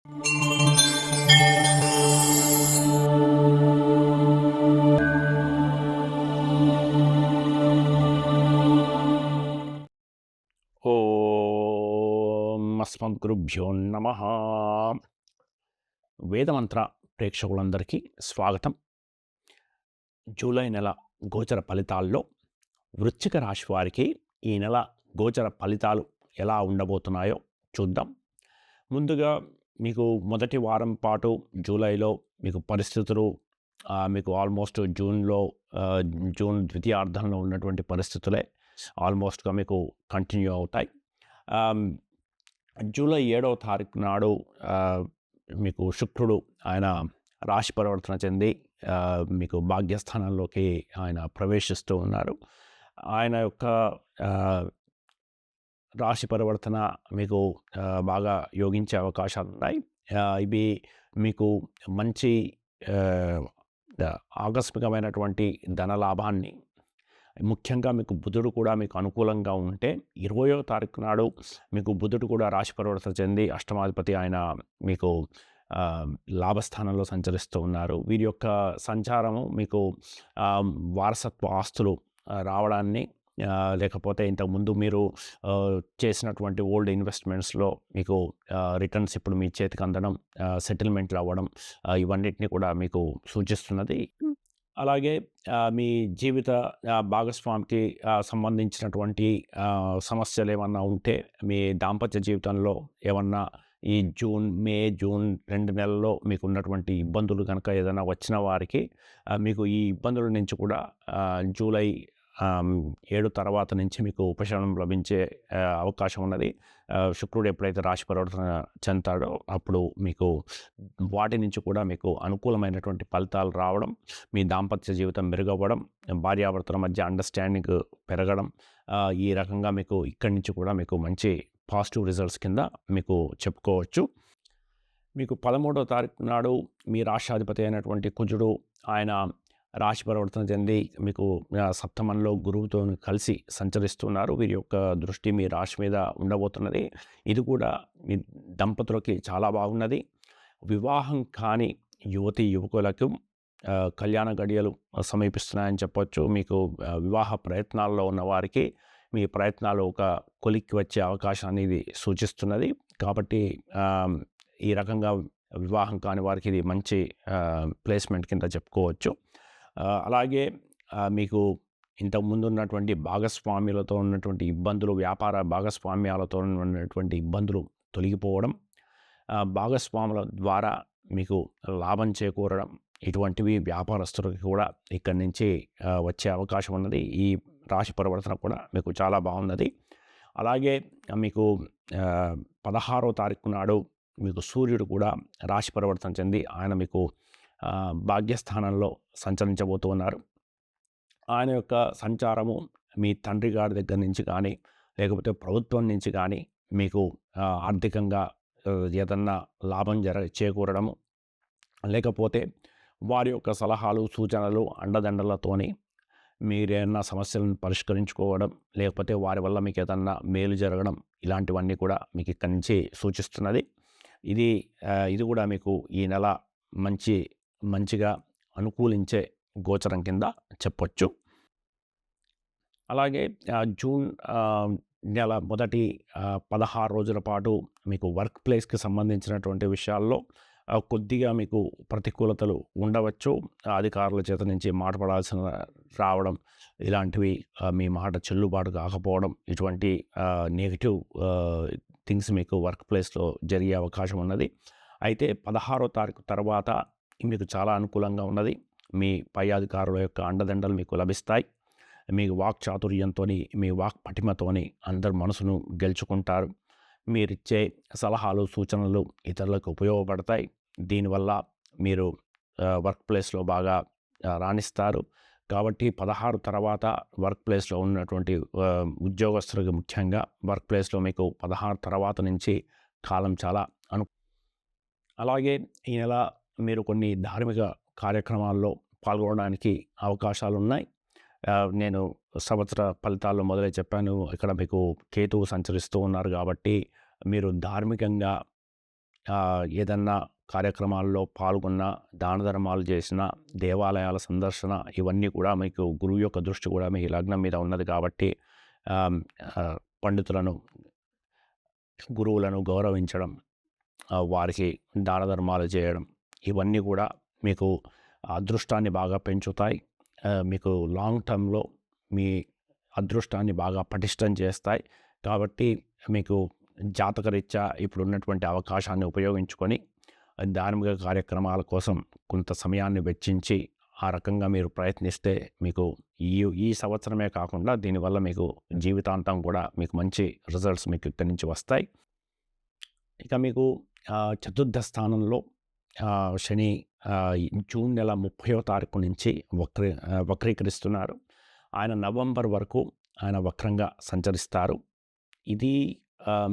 ఓం అస్మద్గురుభ్యో నమః. వేదమంత్ర ప్రేక్షకులందరికీ స్వాగతం. జూలై నెల గోచర ఫలితాల్లో వృశ్చిక రాశి వారికి ఈ నెల గోచర ఫలితాలు ఎలా ఉండబోతున్నాయో చూద్దాం. ముందుగా మీకు మొదటి వారం పాటు జూలైలో మీకు పరిస్థితులు మీకు ఆల్మోస్ట్ జూన్ ద్వితీయార్థంలో ఉన్నటువంటి పరిస్థితులే ఆల్మోస్ట్గా మీకు కంటిన్యూ అవుతాయి. జూలై 7వ తారీఖు నాడు మీకు శుక్రుడు ఆయన రాశి పరివర్తన చెంది మీకు భాగ్యస్థానంలోకి ఆయన ప్రవేశిస్తూ ఉన్నారు. ఆయన యొక్క రాశి పరివర్తన మీకు బాగా యోగించే అవకాశాలు ఉన్నాయి. ఇవి మీకు మంచి ఆకస్మికమైనటువంటి ధనలాభాన్ని, ముఖ్యంగా మీకు బుధుడు కూడా మీకు అనుకూలంగా ఉంటే 20వ తారీఖు నాడు మీకు బుధుడు కూడా రాశి పరివర్తన చెంది అష్టమాధిపతి ఆయన మీకు లాభస్థానంలో సంచరిస్తూ ఉన్నారు. వీరి యొక్క సంచారము మీకు వారసత్వ ఆస్తులు రావడాన్ని, లేకపోతే ఇంతకుముందు మీరు చేసినటువంటి ఓల్డ్ ఇన్వెస్ట్మెంట్స్లో మీకు రిటర్న్స్ ఇప్పుడు మీ చేతికి అందడం, సెటిల్మెంట్లు అవ్వడం, ఇవన్నిటిని కూడా మీకు సూచిస్తున్నది. అలాగే మీ జీవిత భాగస్వామికి సంబంధించినటువంటి సమస్యలు ఏమన్నా ఉంటే, మీ దాంపత్య జీవితంలో ఏమన్నా ఈ జూన్ 2 నెలల్లో మీకు ఉన్నటువంటి ఇబ్బందులు కనుక ఏదైనా వచ్చిన వారికి మీకు ఈ ఇబ్బందుల నుంచి కూడా జూలై 7 తర్వాత నుంచి మీకు ఉపశమనం లభించే అవకాశం ఉన్నది. శుక్రుడు ఎప్పుడైతే రాశి పరివర్తన చెందుతాడో అప్పుడు మీకు వాటి నుంచి కూడా మీకు అనుకూలమైనటువంటి ఫలితాలు రావడం, మీ దాంపత్య జీవితం మెరుగవ్వడం, భార్యాభర్తల మధ్య అండర్స్టాండింగ్ పెరగడం, ఈ రకంగా మీకు ఇక్కడి నుంచి కూడా మీకు మంచి పాజిటివ్ రిజల్ట్స్ కింద మీకు చెప్పుకోవచ్చు. మీకు 13వ తారీఖు నాడు మీ రాష్ట్రాధిపతి అయినటువంటి కుజుడు ఆయన రాశి పరివర్తన చెంది మీకు సప్తమంలో గురువుతో కలిసి సంచరిస్తున్నారు. వీరి యొక్క దృష్టి మీ రాశి మీద ఉండబోతున్నది. ఇది కూడా మీ దంపతులకి చాలా బాగున్నది. వివాహం కాని యువకులకు కళ్యాణ గడియలు సమీపిస్తున్నాయని చెప్పొచ్చు. మీకు వివాహ ప్రయత్నాల్లో ఉన్న వారికి మీ ప్రయత్నాలు ఒక కొలిక్కి వచ్చే అవకాశాన్ని ఇది సూచిస్తున్నది. కాబట్టి ఈ రకంగా వివాహం కాని వారికి ఇది మంచి ప్లేస్మెంట్ కింద చెప్పుకోవచ్చు. అలాగే మీకు ఇంతకుముందు ఉన్నటువంటి భాగస్వామ్యులతో ఉన్నటువంటి ఇబ్బందులు, వ్యాపార భాగస్వామ్యాలతో ఉన్నటువంటి ఇబ్బందులు తొలగిపోవడం, భాగస్వాముల ద్వారా మీకు లాభం చేకూరడం, ఇటువంటివి వ్యాపారస్తులకి కూడా ఇక్కడి నుంచి వచ్చే అవకాశం ఉన్నది. ఈ రాశి పరివర్తన కూడా మీకు చాలా బాగున్నది. అలాగే మీకు 16వ తారీఖు నాడు మీకు సూర్యుడు కూడా రాశి పరివర్తన చెంది ఆయన మీకు భాగ్యస్థానంలో సంచరించబోతూ ఉన్నారు. ఆయన యొక్క సంచారము మీ తండ్రి గారి దగ్గర నుంచి కానీ, లేకపోతే ప్రభుత్వం నుంచి కానీ మీకు ఆర్థికంగా ఏదన్నా లాభం చేకూరడము, లేకపోతే వారి యొక్క సలహాలు, సూచనలు, అండదండలతోని మీరేమన్నా సమస్యలను పరిష్కరించుకోవడం, లేకపోతే వారి వల్ల మీకు ఏదన్నా మేలు జరగడం, ఇలాంటివన్నీ కూడా మీకు ఇక్కడి నుంచి సూచిస్తున్నది. ఇది కూడా మీకు ఈ నెల మంచిగా అనుకూలించే గోచరం కింద చెప్పొచ్చు. అలాగే జూన్ నెల మొదటి 16 రోజుల పాటు మీకు వర్క్ ప్లేస్కి సంబంధించినటువంటి విషయాల్లో కొద్దిగా మీకు ప్రతికూలతలు ఉండవచ్చు. అధికారుల చేత నుంచి మాట పడాల్సిన రావడం, ఇలాంటివి మీ మాట చెల్లుబాటు కాకపోవడం, ఇటువంటి నెగిటివ్ థింగ్స్ మీకు వర్క్ ప్లేస్లో జరిగే అవకాశం ఉన్నది. అయితే 16వ తారీఖు తర్వాత మీకు చాలా అనుకూలంగా ఉన్నది. మీ పై అధికారుల యొక్క అండదండలు మీకు లభిస్తాయి. మీ వాక్ చాతుర్యంతోని, మీ వాక్ పటిమతోని అందరి మనసును గెలుచుకుంటారు. మీరిచ్చే సలహాలు, సూచనలు ఇతరులకు ఉపయోగపడతాయి. దీనివల్ల మీరు వర్క్ ప్లేస్లో బాగా రాణిస్తారు. కాబట్టి 16 తర్వాత వర్క్ ప్లేస్లో ఉన్నటువంటి ఉద్యోగస్తులకు, ముఖ్యంగా వర్క్ ప్లేస్లో మీకు 16 తర్వాత నుంచి కాలం చాలా అలాగే ఈ నెల మీరు కొన్ని ధార్మిక కార్యక్రమాల్లో పాల్గొనడానికి అవకాశాలు ఉన్నాయి. నేను సంవత్సర ఫలితాల్లో మొదలై చెప్పాను. ఇక్కడ మీకు కేతువు సంచరిస్తూ ఉన్నారు కాబట్టి మీరు ధార్మికంగా ఏదన్నా కార్యక్రమాల్లో పాల్గొన్న, దాన ధర్మాలు చేసిన, దేవాలయాల సందర్శన ఇవన్నీ కూడా మీకు గురువు యొక్క దృష్టి కూడా మీ లగ్నం మీద ఉన్నది కాబట్టి ఆహ్, ఆహ్, పండితులను, గురువులను గౌరవించడం, వారికి దాన ధర్మాలు చేయడం ఇవన్నీ కూడా మీకు అదృష్టాన్ని బాగా పెంచుతాయి. మీకు లాంగ్ టర్మ్‌లో మీ అదృష్టాన్ని బాగా పటిష్టం చేస్తాయి. కాబట్టి మీకు జాతకరీత్యా ఇప్పుడున్నటువంటి అవకాశాన్ని ఉపయోగించుకొని ధార్మిక కార్యక్రమాల కోసం కొంత సమయాన్ని వెచ్చించి ఆ రకంగా మీరు ప్రయత్నిస్తే మీకు ఈ ఈ సంవత్సరమే కాకుండా దీనివల్ల మీకు జీవితాంతం కూడా మీకు మంచి రిజల్ట్స్ మీకు ఇక్కడి నుంచి వస్తాయి. ఇక మీకు చతుర్థ స్థానంలో శని జూన్ నెల 30వ తారీఖు నుంచి వక్రీకరిస్తున్నారు. ఆయన నవంబర్ వరకు ఆయన వక్రంగా సంచరిస్తారు. ఇది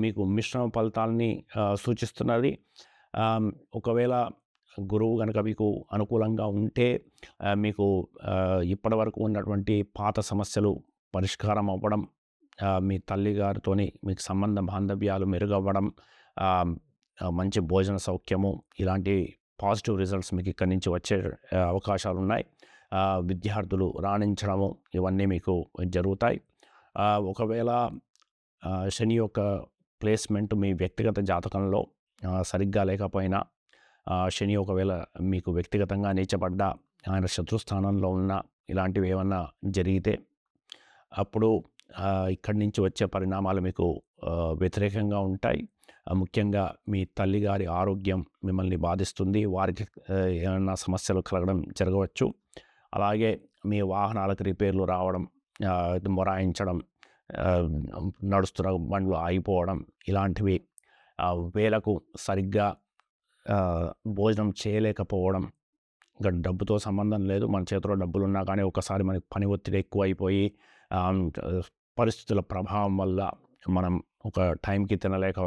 మీకు మిశ్రమ ఫలితాలని సూచిస్తున్నది. ఒకవేళ గురువు గనక మీకు అనుకూలంగా ఉంటే మీకు ఇప్పటివరకు ఉన్నటువంటి పాత సమస్యలు పరిష్కారం అవ్వడం, మీ తల్లిగారితోని మీకు సంబంధ బాంధవ్యాలు మెరుగవ్వడం, మంచి భోజన సౌఖ్యము ఇలాంటి పాజిటివ్ రిజల్ట్స్ మీకు ఇక్కడి నుంచి వచ్చే అవకాశాలు ఉన్నాయి. విద్యార్థులు రాణించడము ఇవన్నీ మీకు జరుగుతాయి. ఒకవేళ శని యొక్క ప్లేస్మెంట్ మీ వ్యక్తిగత జాతకంలో సరిగ్గా లేకపోయినా, శని ఒకవేళ మీకు వ్యక్తిగతంగా నీచబడ్డా, ఆయన శత్రుస్థానంలో ఉన్న ఇలాంటివి ఏమన్నా జరిగితే అప్పుడు ఇక్కడి నుంచి వచ్చే పరిణామాలు మీకు వ్యతిరేకంగా ఉంటాయి. ముఖ్యంగా మీ తల్లిగారి ఆరోగ్యం మిమ్మల్ని బాధిస్తుంది. వారికి ఏమన్నా సమస్యలు కలగడం జరగవచ్చు. అలాగే మీ వాహనాలకు రిపేర్లు రావడం, మొరాయించడం, నడుస్తున్న బండ్లు ఆగిపోవడం ఇలాంటివి, వేళకు సరిగ్గా భోజనం చేయలేకపోవడం, ఇంకా డబ్బుతో సంబంధం లేదు, మన చేతిలో డబ్బులు ఉన్నా కానీ ఒకసారి మనకి పని ఒత్తిడి ఎక్కువైపోయి పరిస్థితుల ప్రభావం వల్ల మనం ఒక టైంకి తినలేక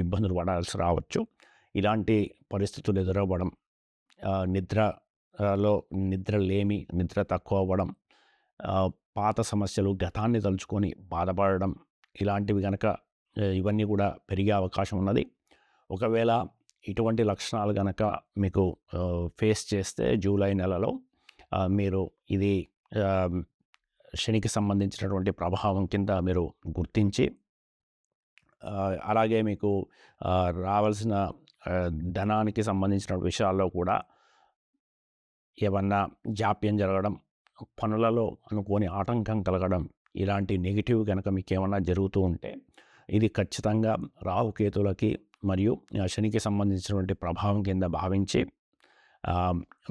ఇబ్బందులు పడాల్సి రావచ్చు. ఇలాంటి పరిస్థితులు ఎదురవ్వడం, నిద్రలేమి, నిద్ర తక్కువ అవ్వడం, పాత సమస్యలు గతాన్ని తలుచుకొని బాధపడడం ఇలాంటివి కనుక ఇవన్నీ కూడా పెరిగే అవకాశం ఉన్నది. ఒకవేళ ఇటువంటి లక్షణాలు కనుక మీకు ఫేస్ చేస్తే జూలై నెలలో మీరు ఇది శనికి సంబంధించినటువంటి ప్రభావం కింద మీరు గుర్తించి, అలాగే మీకు రావాల్సిన ధనానికి సంబంధించిన విషయాల్లో కూడా ఏమన్నా జాప్యం జరగడం, పనులలో అనుకోని ఆటంకం కలగడం ఇలాంటి నెగిటివ్ కనుక మీకు ఏమన్నా జరుగుతూ ఉంటే ఇది ఖచ్చితంగా రాహుకేతులకి మరియు శనికి సంబంధించినటువంటి ప్రభావం కింద భావించి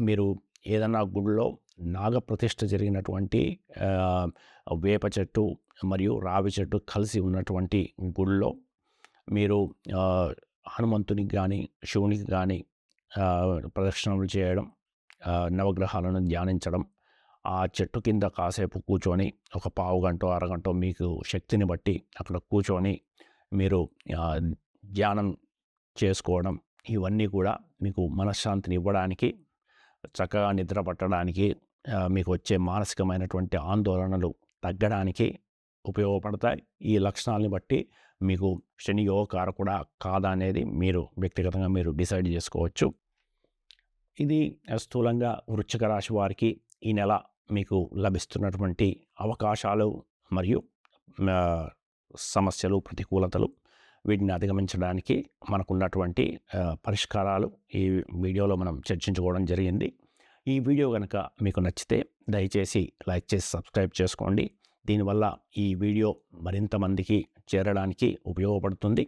మీరు ఏదన్నా గుడిలో నాగప్రతిష్ఠ జరిగినటువంటి వేప చెట్టు మరియు రావి చెట్టు కలిసి ఉన్నటువంటి గుడిలో మీరు హనుమంతునికి కానీ శివునికి కానీ ప్రదక్షిణలు చేయడం, నవగ్రహాలను ధ్యానించడం, ఆ చెట్టు కింద కాసేపు కూర్చొని ఒక పావు గంట అరగంట మీకు శక్తిని బట్టి అక్కడ కూర్చొని మీరు ధ్యానం చేసుకోవడం ఇవన్నీ కూడా మీకు మనశ్శాంతిని ఇవ్వడానికి, చక్కగా నిద్ర పట్టడానికి, మీకు వచ్చే మానసికమైనటువంటి ఆందోళనలు తగ్గడానికి ఉపయోగపడతాయి. ఈ లక్షణాలని బట్టి మీకు శని యోగకారకుడా కాదా అనేది మీరు వ్యక్తిగతంగా మీరు డిసైడ్ చేసుకోవచ్చు. ఇది స్థూలంగా వృశ్చిక రాశి వారికి ఈ నెల మీకు లభిస్తున్నటువంటి అవకాశాలు మరియు సమస్యలు, ప్రతికూలతలు, వీటిని అధిగమించడానికి మనకున్నటువంటి పరిష్కారాలు ఈ వీడియోలో మనం చర్చించుకోవడం జరిగింది. ఈ వీడియో కనుక మీకు నచ్చితే దయచేసి లైక్ చేసి సబ్స్క్రైబ్ చేసుకోండి. దీనివల్ల ఈ వీడియో మరింత మందికి చేరడానికి ఉపయోగపడుతుంది.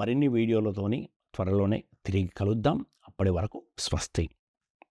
మరిన్ని వీడియోలతోని త్వరలోనే తిరిగి కలుద్దాం. అప్పటి వరకు స్వస్తి.